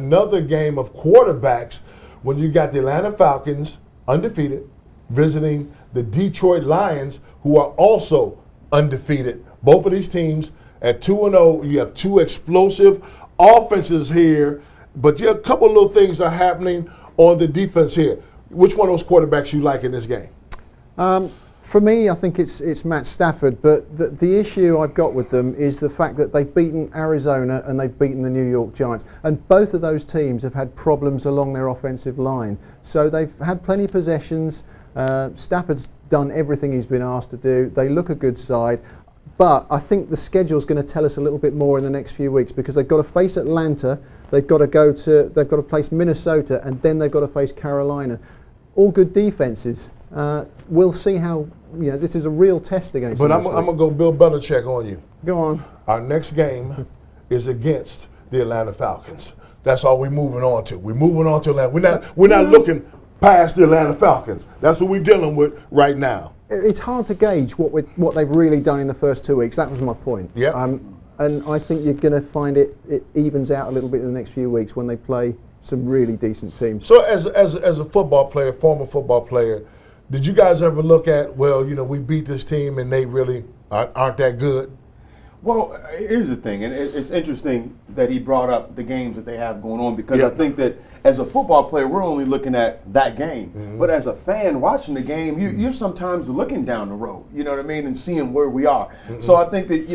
another game of quarterbacks when you got the Atlanta Falcons, undefeated, visiting the Detroit Lions, who are also undefeated. Both of these teams at 2-0. You have two explosive offenses here, but a couple of little things are happening on the defense here. Which one of those quarterbacks you like in this game? For me, I think it's Matt Stafford, but the issue I've got with them is the fact that they've beaten Arizona and they've beaten the New York Giants, and both of those teams have had problems along their offensive line. So they've had plenty of possessions. Stafford's done everything he's been asked to do. They look a good side, but I think the schedule's going to tell us a little bit more in the next few weeks, because they've got to face Atlanta, they've got to face Minnesota, and then they've got to face Carolina. All good defenses. We'll see how, this is a real test against them. But I'm going to go Bill Belichick on you. Go on. Our next game is against the Atlanta Falcons. That's all we're moving on to. We're moving on to Atlanta. We're not looking past the Atlanta Falcons. That's what we're dealing with right now. It's hard to gauge what they've really done in the first 2 weeks. That was my point. Yeah. And I think you're going to find it evens out a little bit in the next few weeks when they play some really decent teams. So as a football player, former football player, did you guys ever look at, we beat this team and they really aren't that good? Well, here's the thing, and it's interesting that he brought up the games that they have going on, because I think that as a football player, we're only looking at that game. Mm-hmm. But as a fan watching the game, you're sometimes looking down the road, you know what I mean, and seeing where we are. Mm-hmm. So I think that,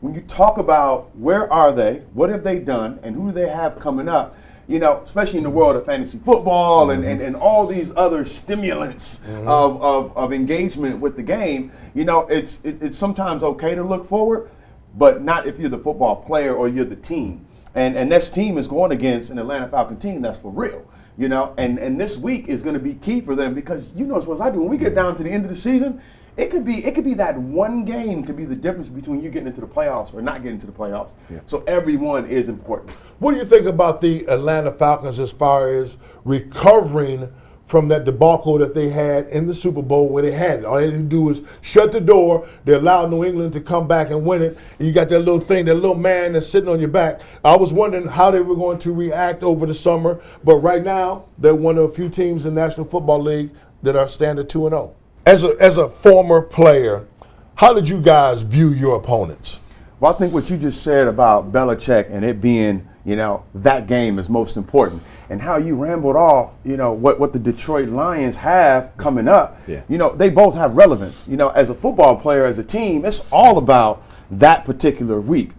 when you talk about where are they, what have they done, and who do they have coming up, especially in the world of fantasy football and all these other stimulants of engagement with the game, it's sometimes okay to look forward, but not if you're the football player or you're the team. And this team is going against an Atlanta Falcon team that's for real, and this week is going to be key for them, because as well as I do, when we get down to the end of the season, it could be that one game could be the difference between you getting into the playoffs or not getting into the playoffs. Yeah. So everyone is important. What do you think about the Atlanta Falcons as far as recovering from that debacle that they had in the Super Bowl where they had it? All they had to do was shut the door. They allowed New England to come back and win it. And you got that little thing, that little man that's sitting on your back. I was wondering how they were going to react over the summer, but right now they're one of a few teams in the National Football League that are standard 2-0. As a former player, how did you guys view your opponents? Well, I think what you just said about Belichick and it being, that game is most important, and how you rambled off, what the Detroit Lions have coming up. Yeah. They both have relevance. As a football player, as a team, it's all about that particular week.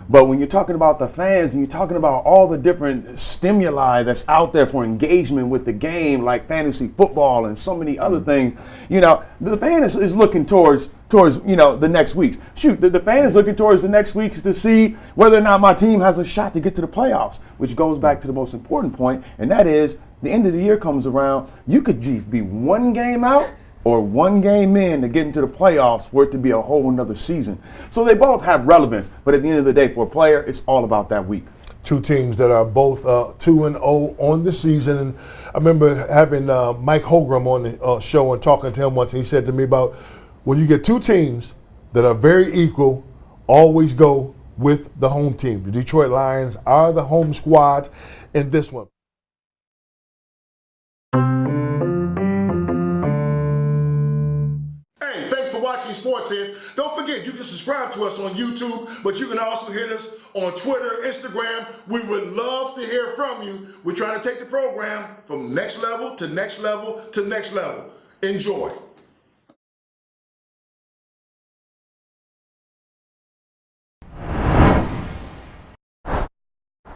But when you're talking about the fans and you're talking about all the different stimuli that's out there for engagement with the game, like fantasy football and so many other things, the fan is looking towards the next weeks. Shoot, the fan is looking towards the next weeks to see whether or not my team has a shot to get to the playoffs, which goes back to the most important point, and that is the end of the year comes around, you could be one game out or one game in to get into the playoffs for it to be a whole another season. So they both have relevance, but at the end of the day, for a player, it's all about that week. Two teams that are both 2-0 on the season. And I remember having Mike Holgram on the show and talking to him once, and he said to me about, when you get two teams that are very equal, always go with the home team. The Detroit Lions are the home squad in this one. Watching SportsHeads. Don't forget, you can subscribe to us on YouTube, but you can also hit us on Twitter, Instagram. We would love to hear from you. We're trying to take the program from next level to next level to next level. Enjoy.